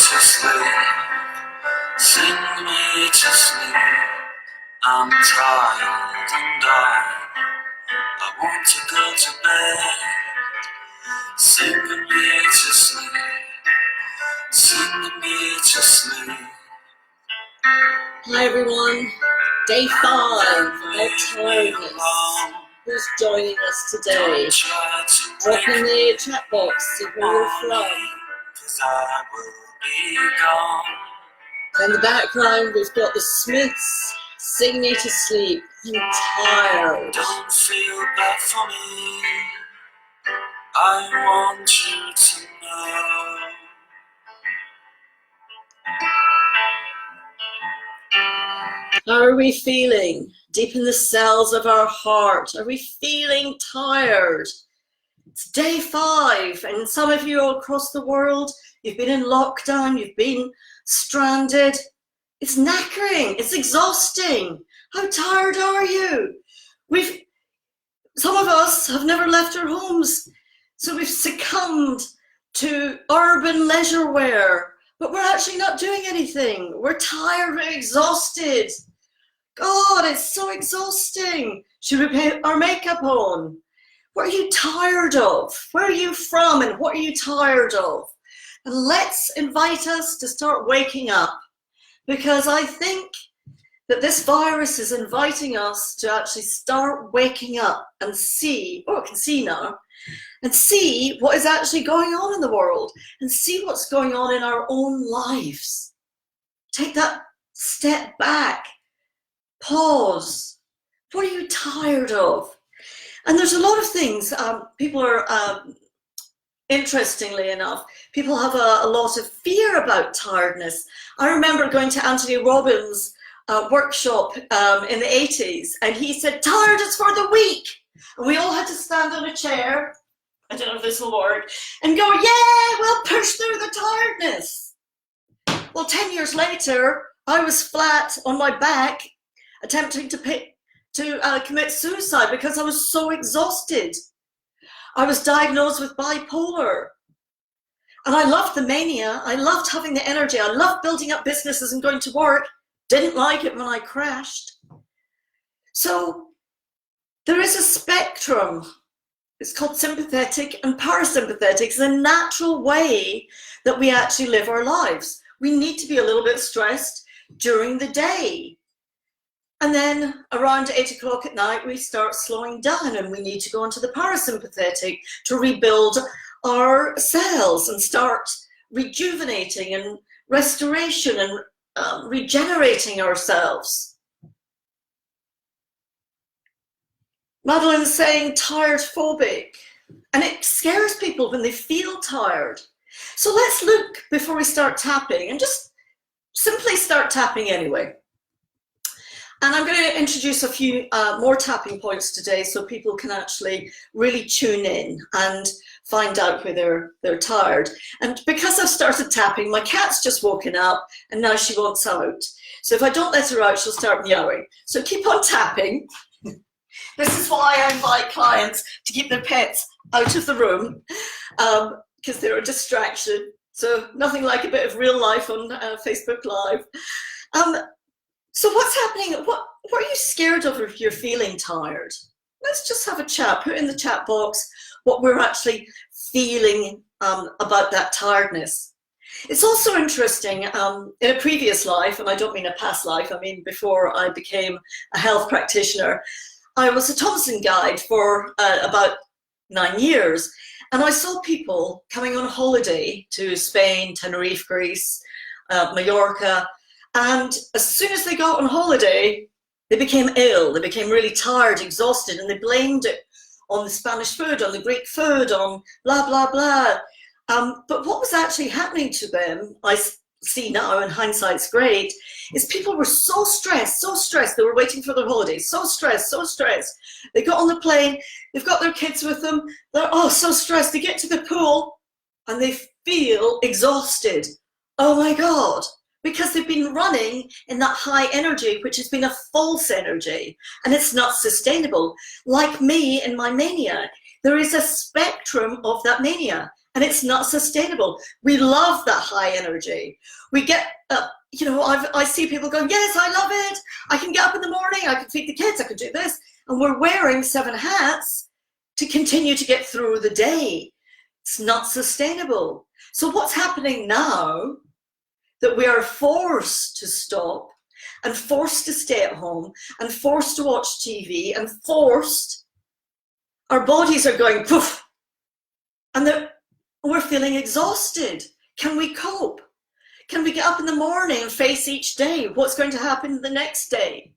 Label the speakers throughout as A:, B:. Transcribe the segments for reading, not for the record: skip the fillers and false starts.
A: to sleep, sing me to sleep. I'm tired and I want to go to bed. Sing me to sleep, sing me to sleep.
B: Hi everyone, day 5 of Tiredness. Who's joining us today? Drop in the chat box to where you're from. In the background we've got the Smiths, Sing Me to Sleep. I'm tired.
A: Don't feel bad for me, I want you to know.
B: How are we feeling? Deep in the cells of our heart, are we feeling tired? It's day 5, and some of you all across the world, you've been in lockdown, you've been stranded. It's knackering, it's exhausting. How tired are you? Some of us have never left our homes, so we've succumbed to urban leisure wear, but we're actually not doing anything. We're tired, we're exhausted. God, it's so exhausting. Should we put our makeup on? What are you tired of? Where are you from and what are you tired of? And let's invite us to start waking up, because I think that this virus is inviting us to actually start waking up and see, I can see now, and see what is actually going on in the world and see what's going on in our own lives. Take that step back, pause. What are you tired of? And there's a lot of things. People are, interestingly enough, people have a lot of fear about tiredness. I remember going to Anthony Robbins' workshop in the 80s, and he said, tired is for the weak. And we all had to stand on a chair, I don't know if this will work, and go, yeah, we'll push through the tiredness. Well, 10 years later, I was flat on my back, attempting to commit suicide because I was so exhausted. I was diagnosed with bipolar. And I loved the mania. I loved having the energy. I loved building up businesses and going to work. Didn't like it when I crashed. So there is a spectrum. It's called sympathetic and parasympathetic. It's a natural way that we actually live our lives. We need to be a little bit stressed during the day. And then around 8 o'clock at night, we start slowing down and we need to go into the parasympathetic to rebuild our cells and start rejuvenating and restoration and regenerating ourselves. Madeline's saying tired phobic, and it scares people when they feel tired. So let's look before we start tapping, and just simply start tapping anyway. And I'm going to introduce a few more tapping points today so people can actually really tune in and find out where they're tired. And because I've started tapping, my cat's just woken up and now she wants out. So if I don't let her out, she'll start meowing. So keep on tapping. This is why I invite clients to keep their pets out of the room, because they're a distraction. So nothing like a bit of real life on Facebook Live. So what's happening? What are you scared of if you're feeling tired? Let's just have a chat. Put in the chat box what we're actually feeling about that tiredness. It's also interesting, in a previous life, and I don't mean a past life, I mean before I became a health practitioner, I was a Thompson guide for about 9 years. And I saw people coming on holiday to Spain, Tenerife, Greece, Mallorca. And as soon as they got on holiday, they became ill. They became really tired, exhausted, and they blamed it on the Spanish food, on the Greek food, on blah, blah, blah. But what was actually happening to them, I see now, and hindsight's great, is people were so stressed. They were waiting for their holidays, so stressed. They got on the plane, they've got their kids with them, they're so stressed. They get to the pool and they feel exhausted. Oh my God. Because they've been running in that high energy, which has been a false energy, and it's not sustainable. Like me in my mania, there is a spectrum of that mania. And it's not sustainable. We love that high energy. We get, I see people going, yes, I love it. I can get up in the morning. I can feed the kids. I can do this. And we're wearing 7 hats to continue to get through the day. It's not sustainable. So what's happening now that we are forced to stop and forced to stay at home and forced to watch TV and forced, our bodies are going poof, and we're feeling exhausted. Can we cope? Can we get up in the morning and face each day? What's going to happen the next day?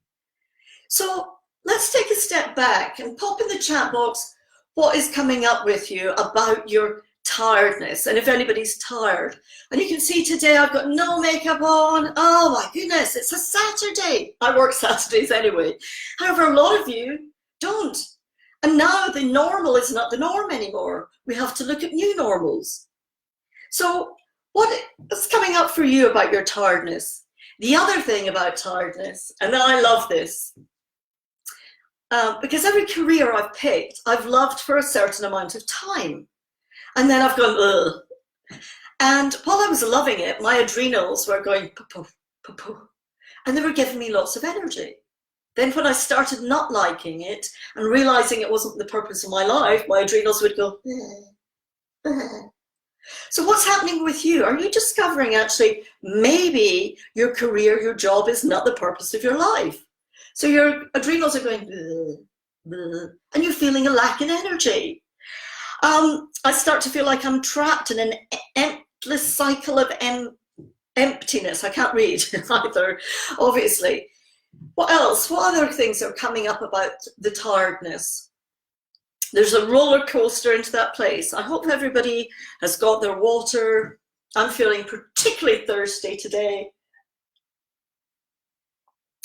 B: So let's take a step back and pop in the chat box what is coming up with you about your tiredness, and if anybody's tired. And you can see today I've got no makeup on. Oh my goodness, it's a Saturday. I work Saturdays anyway. However, a lot of you don't. And now the normal is not the norm anymore. We have to look at new normals. So what's coming up for you about your tiredness? The other thing about tiredness, and I love this, because every career I've picked, I've loved for a certain amount of time. And then I've gone, ugh. And while I was loving it, my adrenals were going, poo, poo, poo, and they were giving me lots of energy. Then when I started not liking it and realizing it wasn't the purpose of my life, my adrenals would go, So what's happening with you? Are you discovering actually maybe your career, your job is not the purpose of your life? So your adrenals are going, and you're feeling a lack in energy. I start to feel like I'm trapped in an endless cycle of emptiness. I can't read either, obviously. What else? What other things are coming up about the tiredness? There's a roller coaster into that place. I hope everybody has got their water. I'm feeling particularly thirsty today.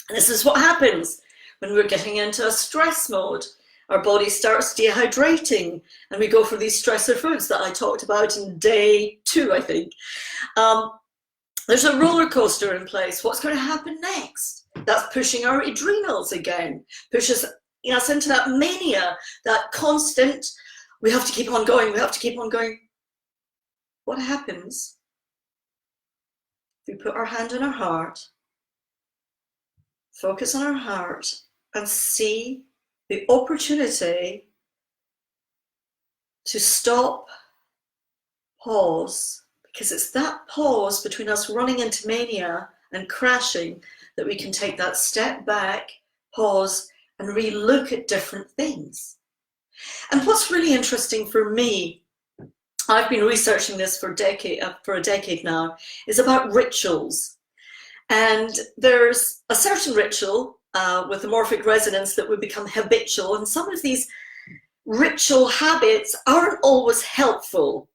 B: And this is what happens when we're getting into a stress mode. Our body starts dehydrating and we go for these stressor foods that I talked about in day 2, I think. There's a roller coaster in place. What's going to happen next? That's pushing our adrenals again, pushes us into that mania, that constant, we have to keep on going, we have to keep on going. What happens if we put our hand on our heart, focus on our heart, and see the opportunity to stop, pause, because it's that pause between us running into mania and crashing that we can take that step back, pause, and re-look at different things. And what's really interesting for me, I've been researching this for a decade now, is about rituals. And there's a certain ritual with the morphic resonance that would become habitual, and some of these ritual habits aren't always helpful.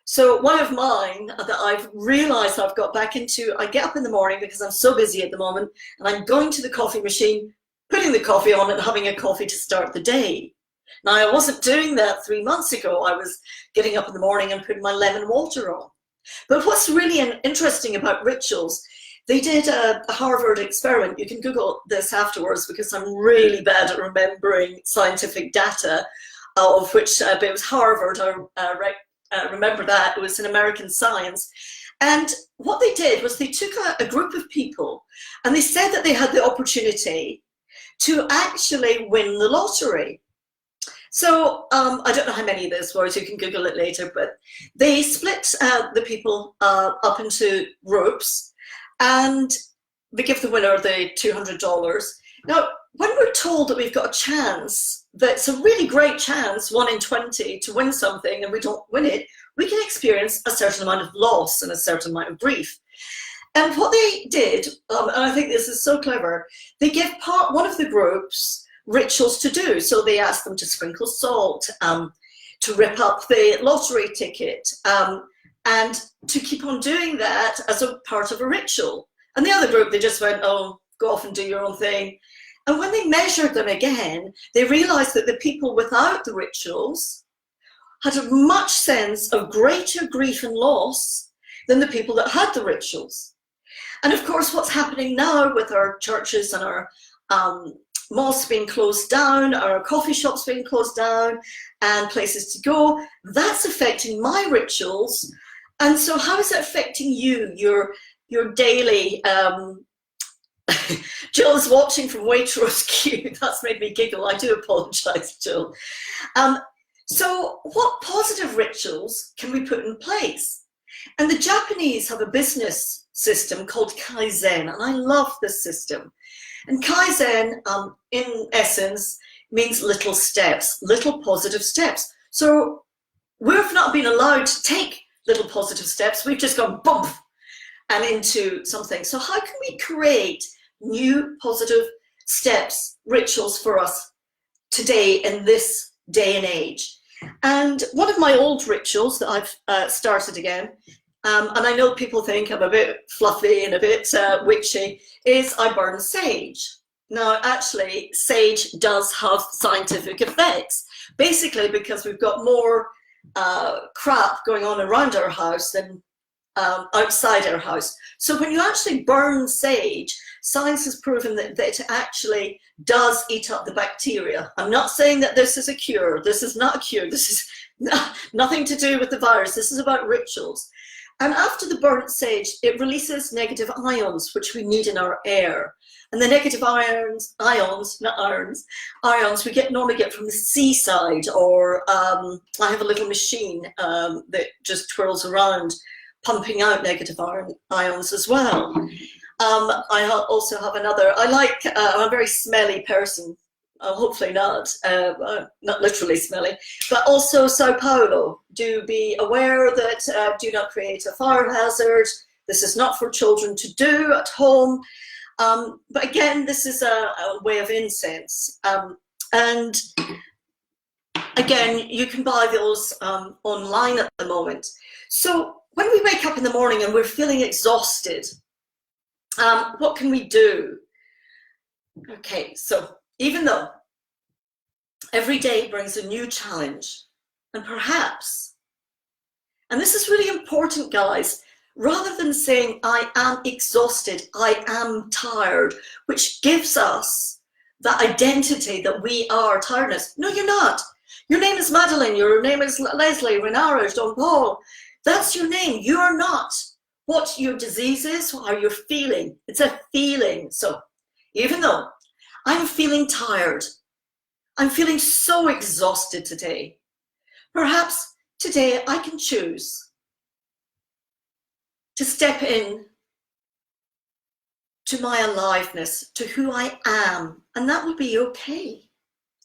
B: So one of mine that I've realized I've got back into, I get up in the morning because I'm so busy at the moment, and I'm going to the coffee machine, putting the coffee on and having a coffee to start the day. Now, I wasn't doing that 3 months ago. I was getting up in the morning and putting my lemon water on. But what's really interesting about rituals, they did a Harvard experiment. You can Google this afterwards because I'm really bad at remembering scientific data, of which but it was Harvard. I remember that. It was in American Science. And what they did was they took a group of people and they said that they had the opportunity to actually win the lottery. So I don't know how many this was, you can Google it later, but they split the people up into groups and they give the winner the $200. Now, when we're told that we've got a chance, that's a really great chance, 1 in 20, to win something and we don't win it, we can experience a certain amount of loss and a certain amount of grief. And what they did, and I think this is so clever, they give one of the groups rituals to do. So they asked them to sprinkle salt, to rip up the lottery ticket, and to keep on doing that as a part of a ritual. And the other group, they just went, oh, go off and do your own thing. And when they measured them again, they realized that the people without the rituals had a much sense of greater grief and loss than the people that had the rituals. And of course, what's happening now with our churches and our mosques being closed down, or coffee shops being closed down, and places to go. That's affecting my rituals. And so how is it affecting you, your daily, Jill's watching from Waitrose queue. That's made me giggle. I do apologise, Jill. So what positive rituals can we put in place? And the Japanese have a business system called Kaizen, and I love this system. And Kaizen, in essence, means little steps, little positive steps. So we've not been allowed to take little positive steps. We've just gone bump and into something. So how can we create new positive steps, rituals for us today in this day and age? And one of my old rituals that I've started again, and I know people think I'm a bit fluffy and a bit witchy, is I burn sage. Now, actually, sage does have scientific effects, basically because we've got more crap going on around our house than outside our house. So when you actually burn sage, science has proven that it actually does eat up the bacteria. I'm not saying that this is a cure. This is not a cure. This is nothing to do with the virus. This is about rituals. And after the burnt sage, it releases negative ions, which we need in our air. And the negative ions we normally get from the seaside, or I have a little machine that just twirls around, pumping out negative ions as well. I also have another, I'm a very smelly person, hopefully not literally smelly, but also Sao Paulo. Do be aware that do not create a fire hazard. This is not for children to do at home. But again, this is a way of incense. And again, you can buy those online at the moment. So when we wake up in the morning and we're feeling exhausted, what can we do? Okay, so even though every day brings a new challenge, and perhaps, and this is really important, guys, rather than saying I am exhausted, I am tired, which gives us that identity that we are tiredness. No, you're not. Your name is Madeline, your name is Leslie, Renara, Don Paul. That's your name. You're not what your disease is, how you're feeling. It's a feeling. So even though I'm feeling tired, I'm feeling so exhausted today, perhaps today I can choose to step in to my aliveness, to who I am, and that will be okay.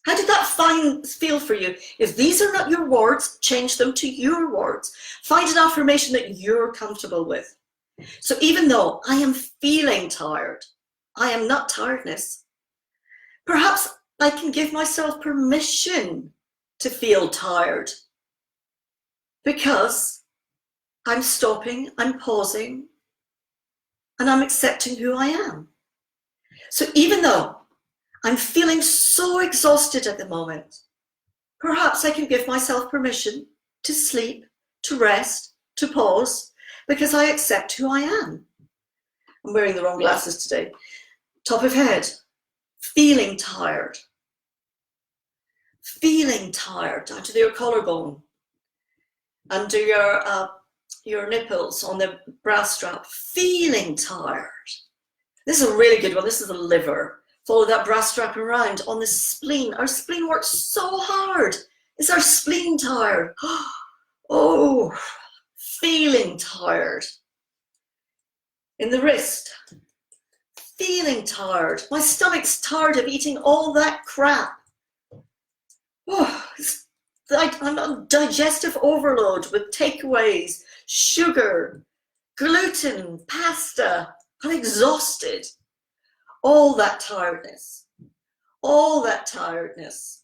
B: How did that feel for you? If these are not your words, change them to your words. Find an affirmation that you're comfortable with. So even though I am feeling tired, I am not tiredness. Perhaps I can give myself permission to feel tired because I'm stopping, I'm pausing, and I'm accepting who I am. So even though I'm feeling so exhausted at the moment, perhaps I can give myself permission to sleep, to rest, to pause, because I accept who I am. I'm wearing the wrong glasses today. Top of head, feeling tired. Feeling tired down to your collarbone, under your nipples, on the bra strap, feeling tired. This is a really good one. This is the liver. Follow that bra strap around on the spleen. Our spleen works so hard. Is our spleen tired? Oh, feeling tired. In the wrist, feeling tired. My stomach's tired of eating all that crap. Oh, I'm on digestive overload with takeaways, sugar, gluten, pasta. I'm exhausted. All that tiredness. All that tiredness.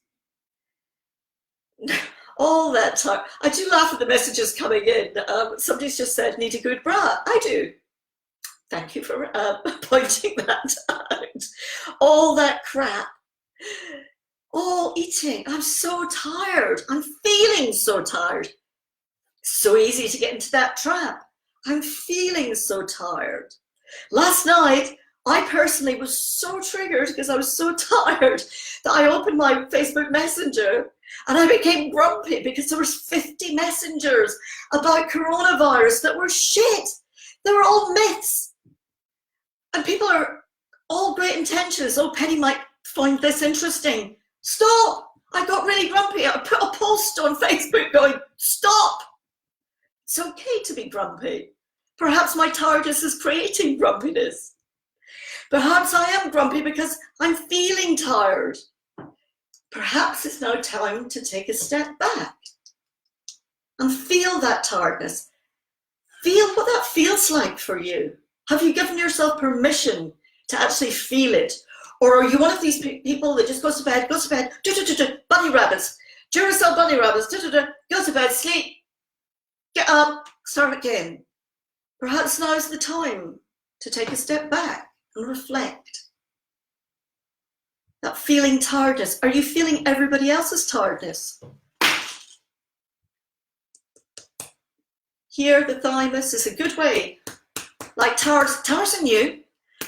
B: All that time. I do laugh at the messages coming in. Somebody's just said, need a good bra. I do. Thank you for pointing that out. All that crap. All eating. I'm so tired. I'm feeling so tired. So easy to get into that trap. I'm feeling so tired. Last night, I personally was so triggered because I was so tired that I opened my Facebook Messenger and I became grumpy because there was 50 messengers about coronavirus that were shit. They were all myths. And people are all great intentions. Oh, Penny might find this interesting. Stop. I got really grumpy. I put a post on Facebook going, stop. It's okay to be grumpy. Perhaps my tiredness is creating grumpiness. Perhaps I am grumpy because I'm feeling tired. Perhaps it's now time to take a step back and feel that tiredness. Feel what that feels like for you. Have you given yourself permission to actually feel it? Or are you one of these people that just goes to bed, bunny rabbits, Duracell bunny rabbits, go to bed, sleep, get up, start again. Perhaps now is the time to take a step back and reflect. That feeling tiredness. Are you feeling everybody else's tiredness? Here, the thymus is a good way. Like Tarzan you.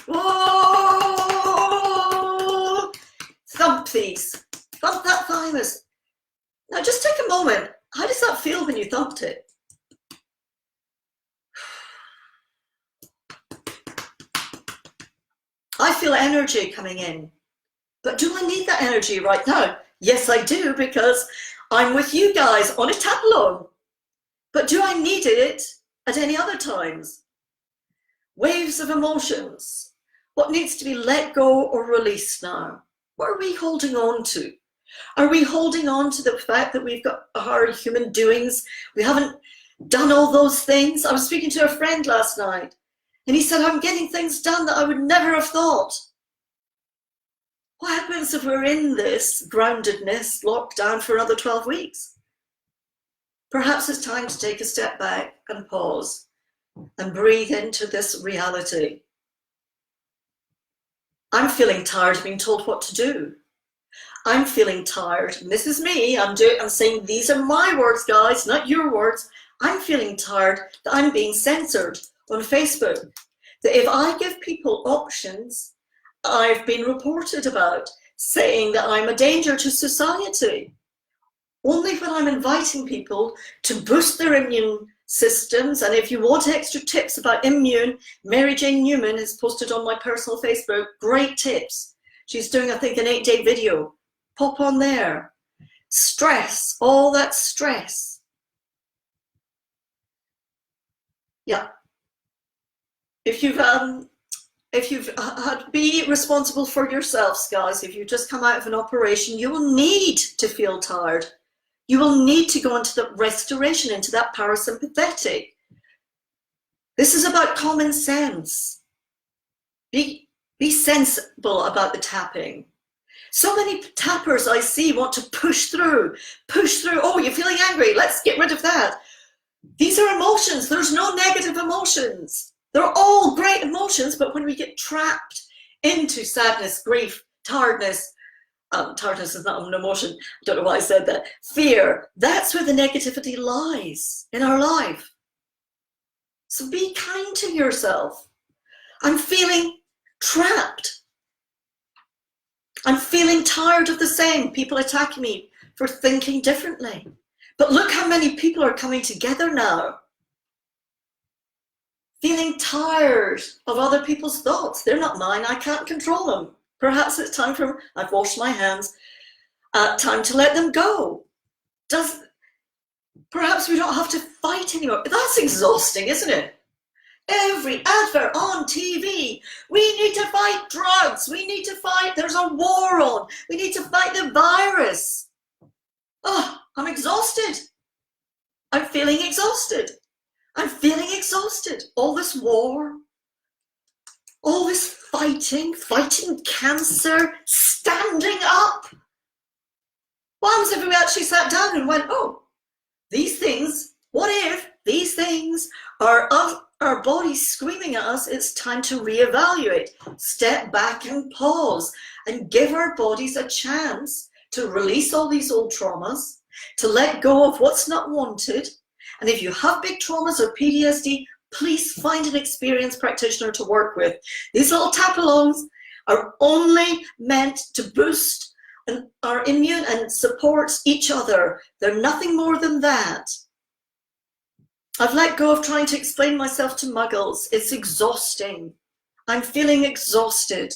B: Whoa! Thump these. Thump that thymus. Now just take a moment. How does that feel when you thumped it? I feel energy coming in. But do I need that energy right now? Yes, I do, because I'm with you guys on a tap alone. But do I need it at any other times? Waves of emotions. What needs to be let go or released now? What are we holding on to? Are we holding on to the fact that we've got our human doings? We haven't done all those things. I was speaking to a friend last night, and he said, I'm getting things done that I would never have thought. What happens if we're in this groundedness lockdown for another 12 weeks? Perhaps it's time to take a step back and pause and breathe into this reality. I'm feeling tired of being told what to do. I'm feeling tired, and this is me, I'm saying these are my words, guys, not your words. I'm feeling tired that I'm being censored on Facebook. That if I give people options, I've been reported about saying that I'm a danger to society. Only when I'm inviting people to boost their immune systems, and if you want extra tips about immune, Mary Jane Newman has posted on my personal Facebook, great tips. She's doing, I think, an 8-day video. Pop on there. Stress, all that stress. Yeah. If you've be responsible for yourselves, guys. If you just come out of an operation, you will need to feel tired. You will need to go into the restoration, into that parasympathetic. This is about common sense. Be sensible about the tapping. So many tappers I see want to push through. Oh, you're feeling angry. Let's get rid of that. These are emotions. There's no negative emotions. They're all great emotions, but when we get trapped into sadness, grief, tiredness, tiredness is not an emotion. I don't know why I said that. Fear, that's where the negativity lies in our life. So be kind to yourself. I'm feeling trapped. I'm feeling tired of the same. People attacking me for thinking differently. But look how many people are coming together now. Feeling tired of other people's thoughts. They're not mine. I can't control them. Perhaps it's time for, I've washed my hands, time to let them go. Perhaps we don't have to fight anymore. That's exhausting, isn't it? Every advert on TV, we need to fight drugs, we need to fight, there's a war on, we need to fight the virus. Oh, I'm exhausted. I'm feeling exhausted. I'm feeling exhausted. All this war, all this fighting cancer, standing up. What happens if we actually sat down and went, oh, these things, what if these things are of our bodies screaming at us? It's time to reevaluate, step back and pause and give our bodies a chance to release all these old traumas, to let go of what's not wanted. And if you have big traumas or PTSD, please find an experienced practitioner to work with. These little tap-alongs are only meant to boost our immune and support each other. They're nothing more than that. I've let go of trying to explain myself to muggles. It's exhausting. I'm feeling exhausted.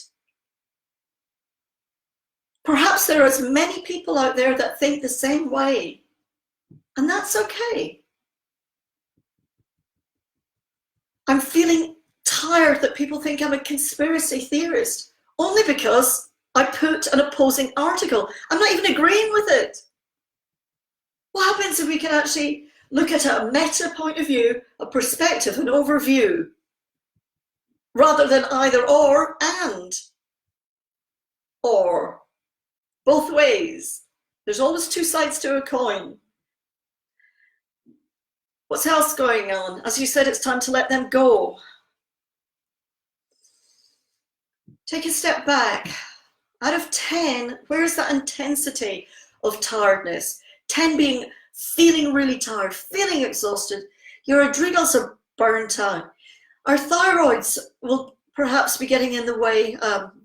B: Perhaps there are as many people out there that think the same way, and that's okay. I'm feeling tired that people think I'm a conspiracy theorist only because I put an opposing article. I'm not even agreeing with it. What happens if we can actually look at a meta point of view, a perspective, an overview, rather than either or and or? Both ways. There's always two sides to a coin. What's else going on? As you said, it's time to let them go. Take a step back. Out of 10, where is that intensity of tiredness? 10 being feeling really tired, feeling exhausted. Your adrenals are burnt out. Our thyroids will perhaps be getting in the way.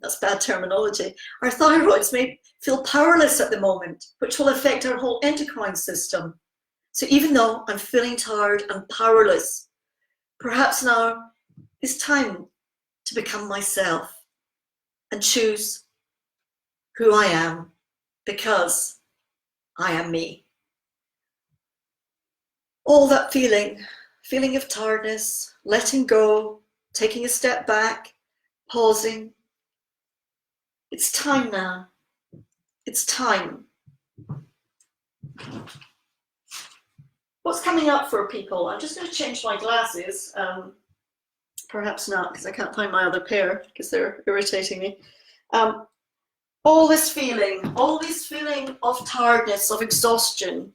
B: That's bad terminology. Our thyroids may feel powerless at the moment, which will affect our whole endocrine system. So even though I'm feeling tired and powerless, perhaps now is time to become myself and choose who I am, because I am me. All that feeling of tiredness, letting go, taking a step back, pausing. It's time now. It's time. What's coming up for people? I'm just going to change my glasses. Perhaps not, because I can't find my other pair because they're irritating me. All this feeling of tiredness, of exhaustion.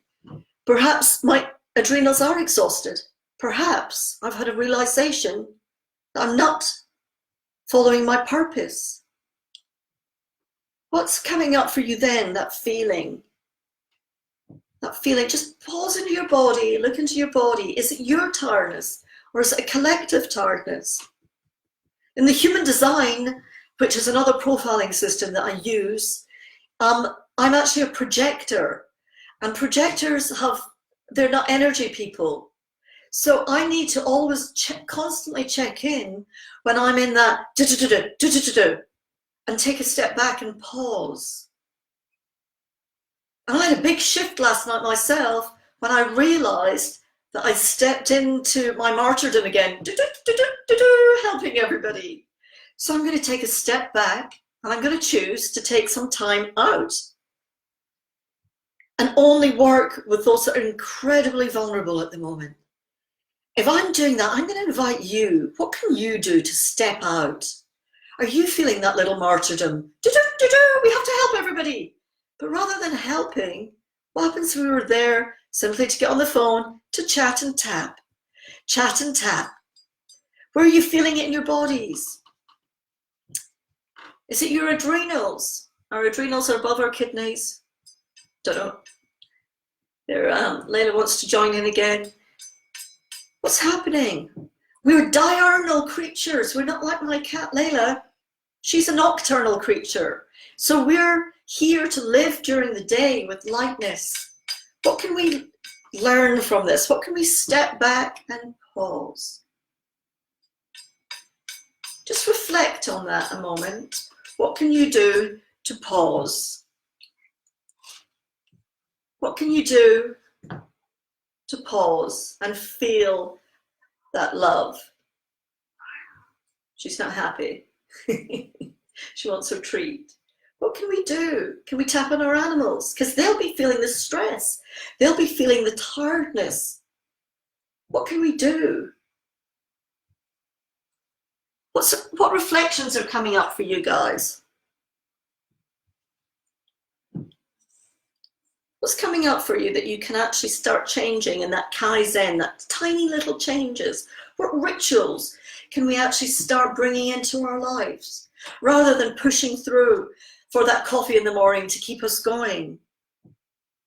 B: Perhaps my adrenals are exhausted. Perhaps I've had a realization that I'm not following my purpose. What's coming up for you then, that feeling? That feeling, just pause into your body, look into your body. Is it your tiredness or is it a collective tiredness? In the human design, which is another profiling system that I use, I'm actually a projector, and projectors they're not energy people. So I need to always constantly check in when I'm in that and take a step back and pause. I had a big shift last night myself when I realized that I stepped into my martyrdom again, helping everybody. So I'm going to take a step back and I'm going to choose to take some time out and only work with those that are incredibly vulnerable at the moment. If I'm doing that, I'm going to invite you. What can you do to step out? Are you feeling that little martyrdom? We have to help everybody. But rather than helping, what happens if we were there simply to get on the phone, to chat and tap? Chat and tap. Where are you feeling it in your bodies? Is it your adrenals? Our adrenals are above our kidneys. Don't know. Layla wants to join in again. What's happening? We're diurnal creatures. We're not like my cat Layla. She's a nocturnal creature. So we're here to live during the day with lightness. What can we learn from this? What can we step back and pause? Just reflect on that a moment. What can you do to pause? What can you do to pause and feel that love? She's not happy. She wants her treat. What can we do? Can we tap on our animals? Because they'll be feeling the stress. They'll be feeling the tiredness. What can we do? What reflections are coming up for you guys? What's coming up for you that you can actually start changing in that Kaizen, that tiny little changes? What rituals can we actually start bringing into our lives rather than pushing through for that coffee in the morning to keep us going?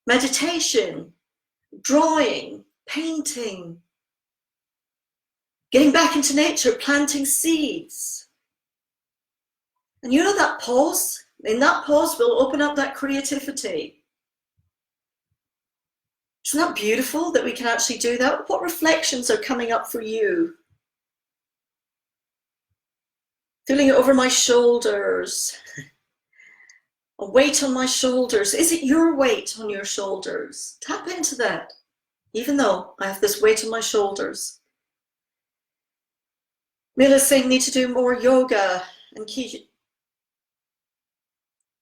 B: Meditation, drawing, painting, Getting back into nature, planting seeds. And you know that pause? In that pause, we'll open up that creativity. Isn't that beautiful that we can actually do that? What reflections are coming up for you? Feeling it over my shoulders. A weight on my shoulders. Is it your weight on your shoulders? Tap into that. Even though I have this weight on my shoulders. Mila's saying need to do more yoga and keep.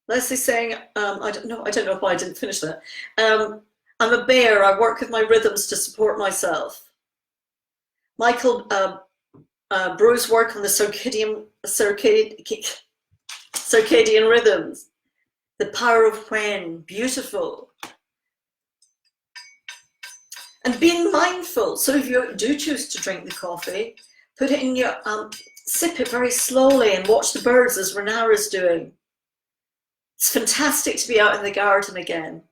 B: Leslie's saying, I don't know why I didn't finish that. I'm a bear. I work with my rhythms to support myself. Michael Bruce work on the circadian rhythms. The power of when. Beautiful. And being mindful. So if you do choose to drink the coffee, put it in your, sip it very slowly and watch the birds as Renara's doing. It's fantastic to be out in the garden again.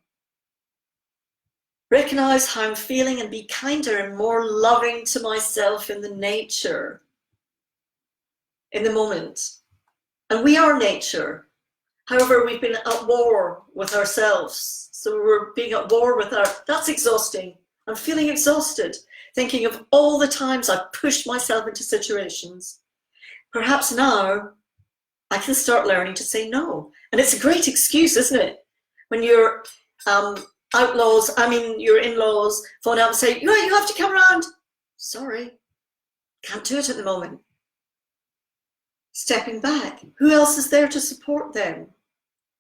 B: Recognize how I'm feeling and be kinder and more loving to myself in the nature, in the moment. And we are nature. However, we've been at war with ourselves. So we're being at war with that's exhausting. I'm feeling exhausted, thinking of all the times I've pushed myself into situations. Perhaps now I can start learning to say no. And it's a great excuse, isn't it? When your your in-laws phone up and say, you have to come around. Sorry, can't do it at the moment. Stepping back. Who else is there to support them?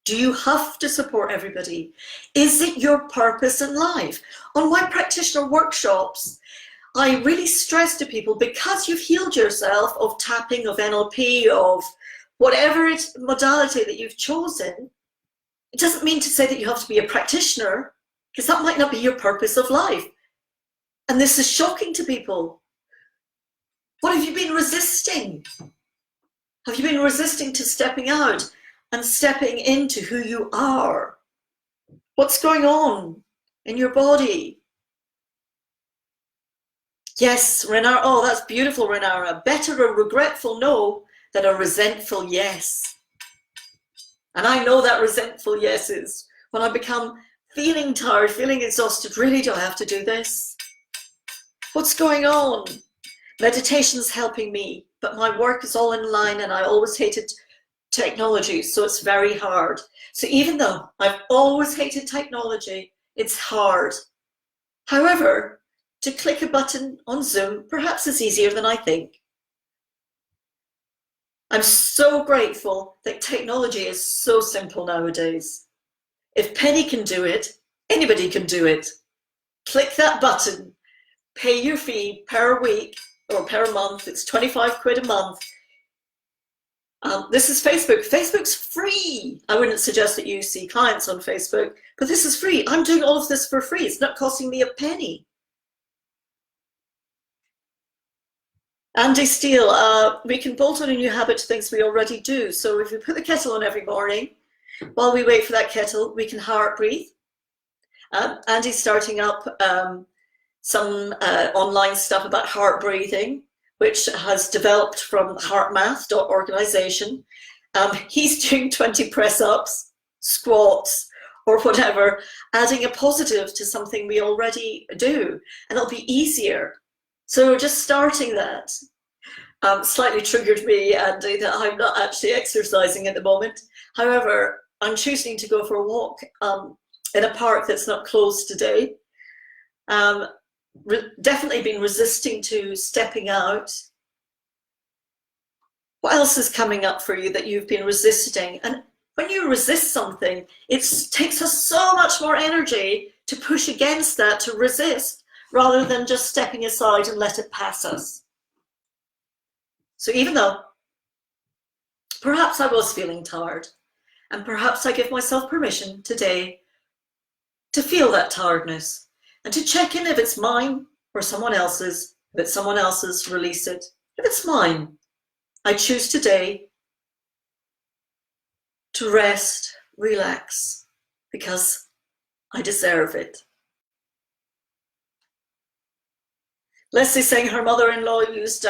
B: Do you have to support everybody? Is it your purpose in life? On my practitioner workshops, I really stress to people, because you've healed yourself of tapping, of NLP, of whatever modality that you've chosen, it doesn't mean to say that you have to be a practitioner, because that might not be your purpose of life. And this is shocking to people. What have you been resisting? Have you been resisting to stepping out and stepping into who you are? What's going on in your body? Yes, Renara. Oh, that's beautiful, Renara. Better a regretful no than a resentful yes. And I know that resentful yes is when I become feeling tired, feeling exhausted. Really, do I have to do this? What's going on? Meditation's helping me, but my work is all in line and I always hated technology, so it's very hard. So even though I've always hated technology, it's hard. However, to click a button on Zoom perhaps is easier than I think. I'm so grateful that technology is so simple nowadays. If Penny can do it, anybody can do it. Click that button, pay your fee per week or per month. It's 25 quid a month. This is Facebook. Facebook's free. I wouldn't suggest that you see clients on Facebook, but this is free. I'm doing all of this for free. It's not costing me a penny. Andy Steele, we can bolt on a new habit to things we already do. So if we put the kettle on every morning, while we wait for that kettle, we can heart breathe. Andy's starting up some online stuff about heart breathing, which has developed from heartmath.organization. He's doing 20 press-ups, squats, or whatever, adding a positive to something we already do, and it'll be easier. So just starting that slightly triggered me, Andy, that I'm not actually exercising at the moment. However, I'm choosing to go for a walk in a park that's not closed today. Definitely been resisting to stepping out. What else is coming up for you that you've been resisting? And when you resist something, it takes us so much more energy to push against that, to resist, rather than just stepping aside and let it pass us. So even though perhaps I was feeling tired, and perhaps I give myself permission today to feel that tiredness and to check in if it's mine or someone else's. If it's someone else's, release it. If it's mine, I choose today to rest, relax, because I deserve it. Leslie's saying her mother-in-law used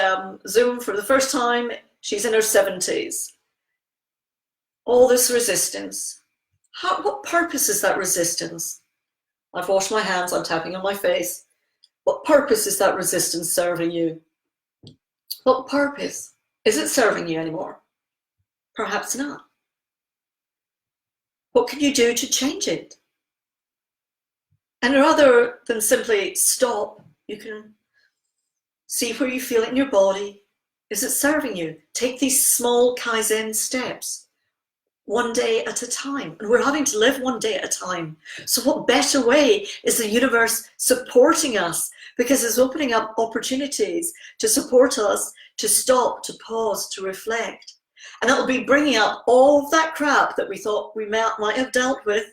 B: Zoom for the first time. She's in her 70s. All this resistance. What purpose is that resistance? I've washed my hands, I'm tapping on my face. What purpose is that resistance serving you? What purpose? Is it serving you anymore? Perhaps not. What can you do to change it? And rather than simply stop, you can see where you feel it in your body. Is it serving you? Take these small Kaizen steps, one day at a time. And we're having to live one day at a time. So what better way is the universe supporting us? Because it's opening up opportunities to support us, to stop, to pause, to reflect. And it'll be bringing up all of that crap that we thought we might have dealt with,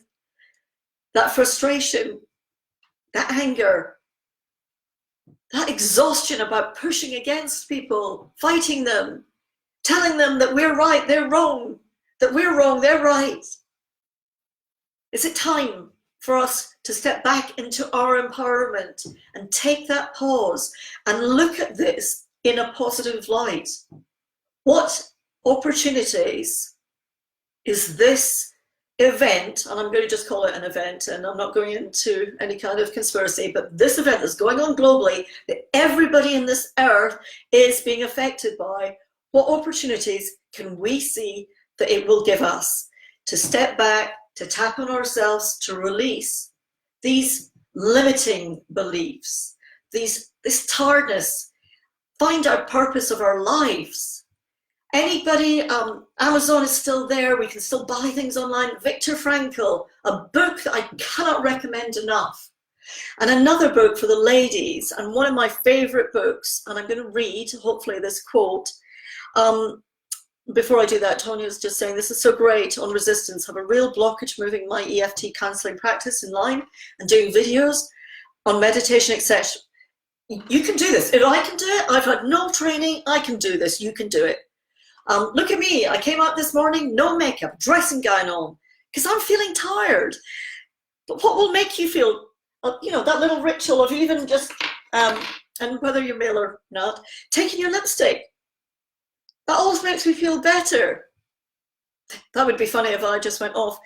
B: that frustration, that anger, that exhaustion about pushing against people, fighting them, telling them that we're right, they're wrong, that we're wrong, they're right. Is it time for us to step back into our empowerment and take that pause and look at this in a positive light? What opportunities is this event, and I'm going to just call it an event, and I'm not going into any kind of conspiracy, but this event that's going on globally, that everybody in this earth is being affected by, what opportunities can we see that it will give us to step back, to tap on ourselves, to release these limiting beliefs, this tiredness, find our purpose of our lives. Anybody, Amazon is still there. We can still buy things online. Viktor Frankl, a book that I cannot recommend enough. And another book for the ladies, and one of my favorite books, and I'm going to read, hopefully, this quote. Before I do that, Tonia's just saying, this is so great on resistance. Have a real blockage moving my EFT counseling practice in line and doing videos on meditation, etc. You can do this. If I can do it, I've had no training, I can do this. You can do it. Look at me, I came out this morning, no makeup, dressing gown on, because I'm feeling tired. But what will make you feel, you know, that little ritual of even just, and whether you're male or not, taking your lipstick, that always makes me feel better. That would be funny if I just went off.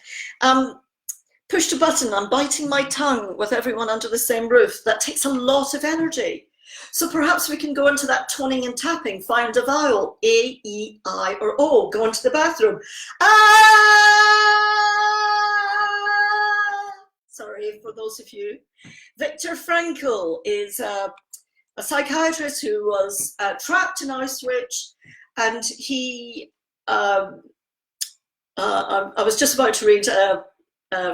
B: Pushed a button, I'm biting my tongue with everyone under the same roof. That takes a lot of energy. So perhaps we can go into that toning and tapping, find a vowel, A, E, I, or O, go into the bathroom. Ah! Sorry for those of you. Viktor Frankl is a psychiatrist who was trapped in Auschwitz, and he, I was just about to read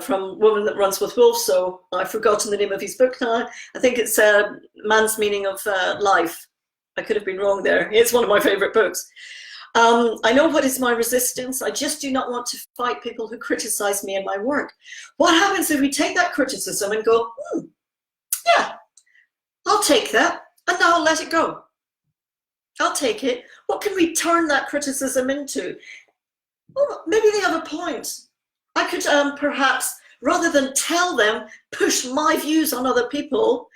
B: from Woman That Runs With Wolves, so I've forgotten the name of his book now. I think it's Man's Meaning of Life. I could have been wrong there. It's one of my favorite books. I know what is my resistance. I just do not want to fight people who criticize me and my work. What happens if we take that criticism and go, yeah, I'll take that, and now I'll let it go. I'll take it. What can we turn that criticism into? Well, maybe they have a point. I could perhaps, rather than tell them, push my views on other people,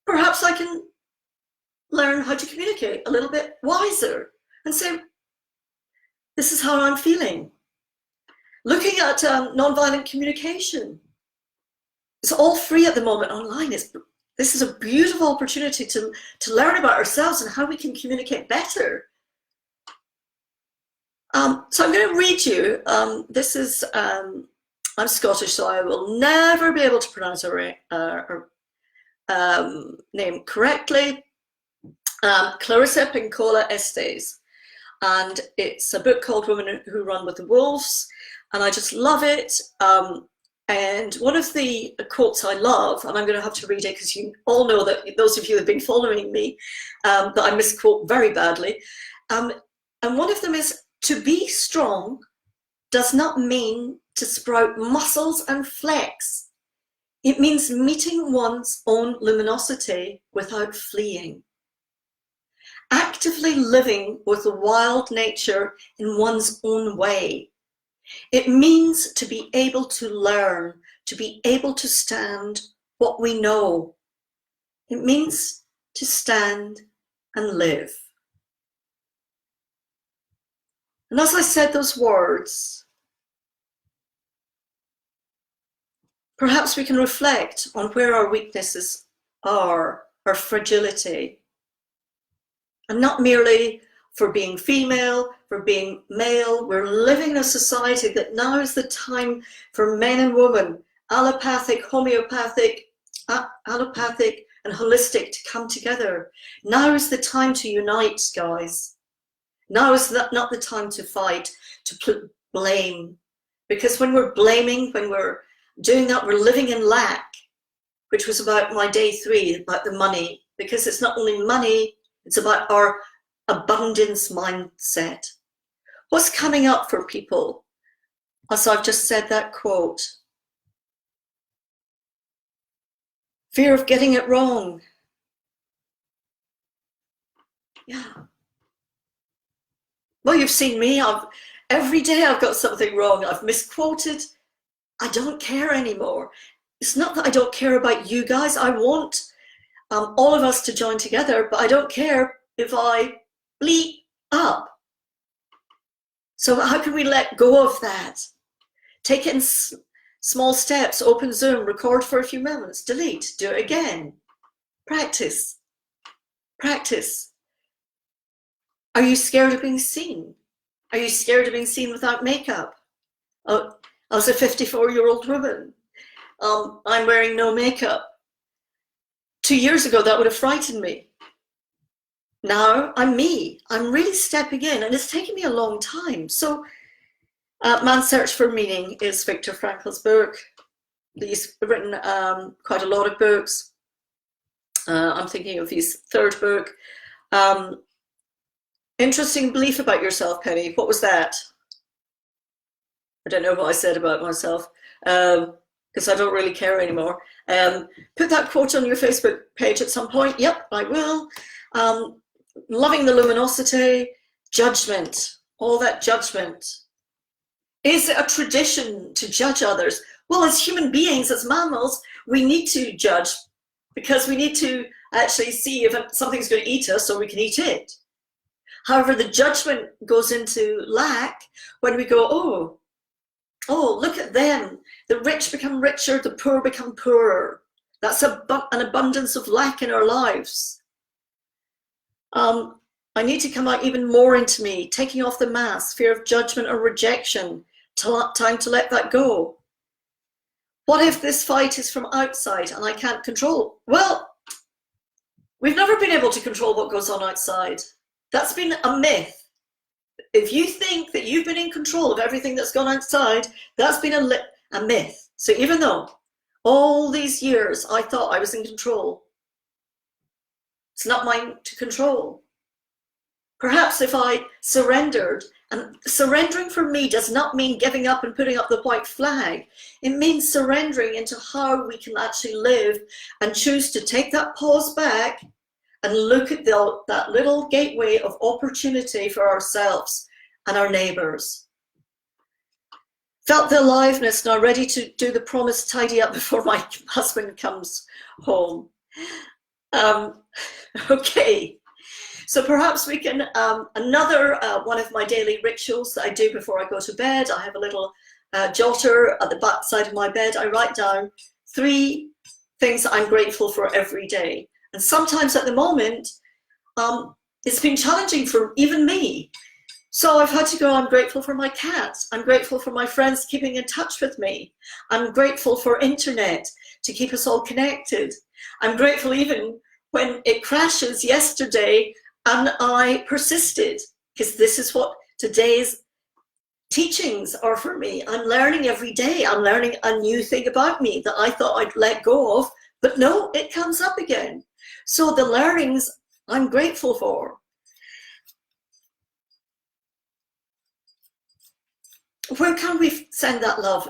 B: perhaps I can learn how to communicate a little bit wiser and say, this is how I'm feeling. Looking at nonviolent communication. It's all free at the moment online. This is a beautiful opportunity to learn about ourselves and how we can communicate better. So I'm going to read you, this is, I'm Scottish, so I will never be able to pronounce her name correctly. Clarissa Pinkola Estes. And it's a book called Women Who Run With the Wolves, and I just love it. And one of the quotes I love, and I'm going to have to read it because you all know that those of you who have been following me, that I misquote very badly. And one of them is, to be strong does not mean to sprout muscles and flex. It means meeting one's own luminosity without fleeing. Actively living with the wild nature in one's own way. It means to be able to learn, to be able to stand what we know. It means to stand and live. And as I said those words, perhaps we can reflect on where our weaknesses are, our fragility, and not merely for being female, for being male. We're living in a society that now is the time for men and women, allopathic, homeopathic, allopathic and holistic, to come together. Now is the time to unite, guys. Now is not the time to fight, to blame. Because when we're blaming, when we're doing that, we're living in lack, which was about my day 3, about the money. Because it's not only money, it's about our abundance mindset. What's coming up for people? As I've just said that quote. Fear of getting it wrong. Yeah. Well, you've seen me. Every day I've got something wrong. I've misquoted. I don't care anymore. It's not that I don't care about you guys. I want all of us to join together, but I don't care if I bleep up. So how can we let go of that? Take it in small steps. Open Zoom, record for a few moments, delete, do it again. Practice. Practice. Are you scared of being seen? Are you scared of being seen without makeup? Oh, I was a 54-year-old woman. I'm wearing no makeup. 2 years ago, that would have frightened me. Now I'm me. I'm really stepping in, and it's taken me a long time. So Man's Search for Meaning is Viktor Frankl's book. He's written quite a lot of books. I'm thinking of his 3rd book. Interesting belief about yourself, Penny. What was that? I don't know what I said about myself, because I don't really care anymore. Put that quote on your Facebook page at some point. Yep, I will. Loving the luminosity, judgment, all that judgment. Is it a tradition to judge others? Well, as human beings, as mammals, we need to judge because we need to actually see if something's going to eat us so we can eat it. However, the judgment goes into lack when we go, oh, look at them. The rich become richer, the poor become poorer. That's an abundance of lack in our lives. I need to come out even more into me, taking off the mask, fear of judgment or rejection. Time to let that go. What if this fight is from outside and I can't control? Well, we've never been able to control what goes on outside. That's been a myth. If you think that you've been in control of everything that's gone outside, that's been a myth. So even though all these years I thought I was in control, it's not mine to control. Perhaps if I surrendered, and surrendering for me does not mean giving up and putting up the white flag. It means surrendering into how we can actually live and choose to take that pause back and look at that little gateway of opportunity for ourselves and our neighbours. Felt the aliveness, now ready to do the promised tidy up before my husband comes home. Okay, so perhaps we can, another one of my daily rituals that I do before I go to bed, I have a little jotter at the back side of my bed. I write down 3 things that I'm grateful for every day. And sometimes at the moment, it's been challenging for even me. So I've had to go, I'm grateful for my cats. I'm grateful for my friends keeping in touch with me. I'm grateful for internet to keep us all connected. I'm grateful even when it crashes yesterday and I persisted, because this is what today's teachings are for me. I'm learning every day. I'm learning a new thing about me that I thought I'd let go of, but no, it comes up again. So the learnings I'm grateful for. Where can we send that love?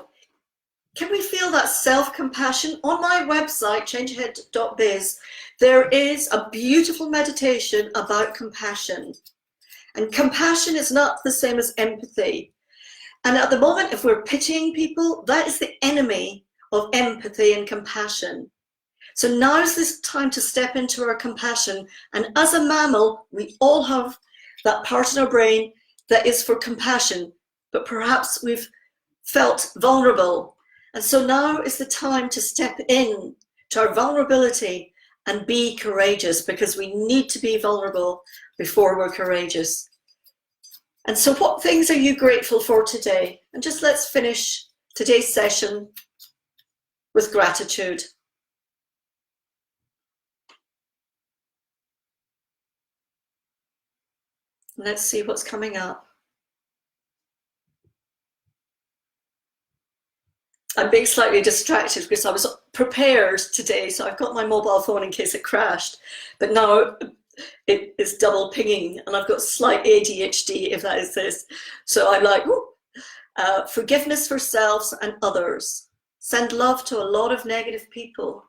B: Can we feel that self-compassion? On my website, changeahead.biz, there is a beautiful meditation about compassion. And compassion is not the same as empathy. And at the moment, if we're pitying people, that is the enemy of empathy and compassion. So now is this time to step into our compassion. And as a mammal, we all have that part in our brain that is for compassion, but perhaps we've felt vulnerable. And so now is the time to step in to our vulnerability and be courageous, because we need to be vulnerable before we're courageous. And so what things are you grateful for today? And just let's finish today's session with gratitude. Let's see what's coming up. I'm being slightly distracted because I was prepared today, so I've got my mobile phone in case it crashed, but now it is double pinging and I've got slight ADHD, if that exists. So I'm like, forgiveness for selves and others. Send love to a lot of negative people.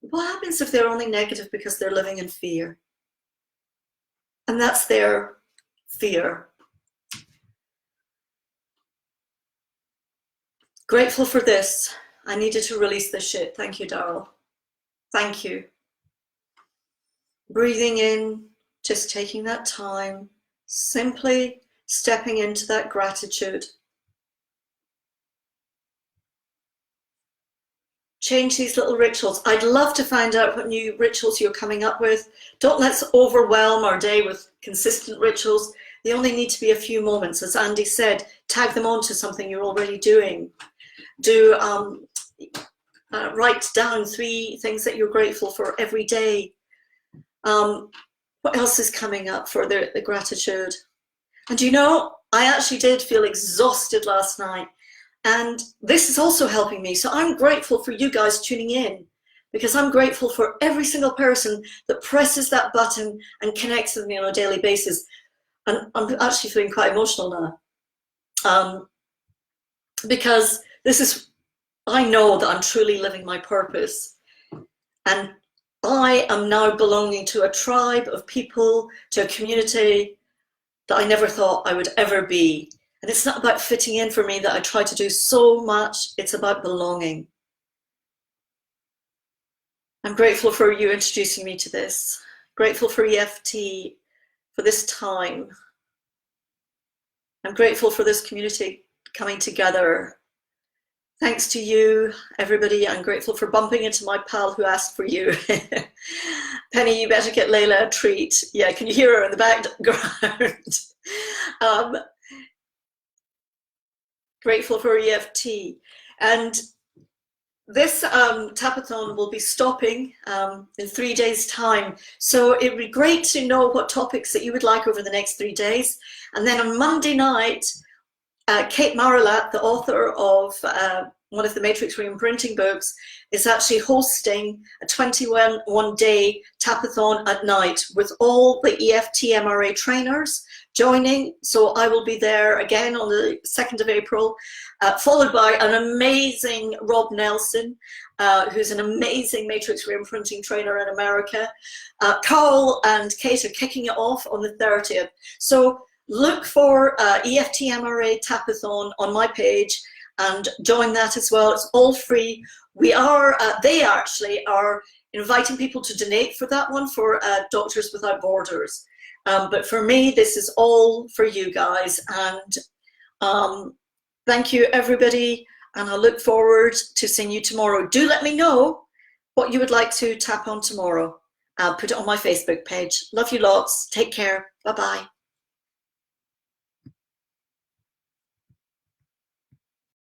B: What happens if they're only negative because they're living in fear? And that's their fear. Grateful for this. I needed to release this shit. Thank you, Daryl. Thank you. Breathing in, just taking that time, simply stepping into that gratitude. Change these little rituals. I'd love to find out what new rituals you're coming up with. Don't let's overwhelm our day with consistent rituals. They only need to be a few moments. As Andy said, tag them onto something you're already doing. Write down 3 things that you're grateful for every day. What else is coming up for the gratitude? And you know, I actually did feel exhausted last night, and this is also helping me. So I'm grateful for you guys tuning in, because I'm grateful for every single person that presses that button and connects with me on a daily basis. And I'm actually feeling quite emotional now, because this is, I know that I'm truly living my purpose, and I am now belonging to a tribe of people, to a community that I never thought I would ever be. And it's not about fitting in for me that I try to do so much, it's about belonging. I'm grateful for you introducing me to this. Grateful for EFT, for this time. I'm grateful for this community coming together. Thanks to you, everybody. I'm grateful for bumping into my pal who asked for you. Penny, you better get Layla a treat. Yeah, can you hear her in the background? Grateful for EFT. And this tapathon will be stopping in 3 days' time. So it would be great to know what topics that you would like over the next 3 days. And then on Monday night, Kate Marilat, the author of one of the Matrix Reimprinting books, is actually hosting a 21-day tapathon at night with all the EFT MRA trainers joining. So I will be there again on the 2nd of April, followed by an amazing Rob Nelson, who's an amazing Matrix Reimprinting trainer in America. Carl and Kate are kicking it off on the 30th. So look for EFT MRA Tapathon on my page and join that as well. It's all free. We are, they actually are inviting people to donate for that one, for Doctors Without Borders. But for me, this is all for you guys. And thank you, everybody. And I look forward to seeing you tomorrow. Do let me know what you would like to tap on tomorrow. I'll put it on my Facebook page. Love you lots. Take care. Bye-bye.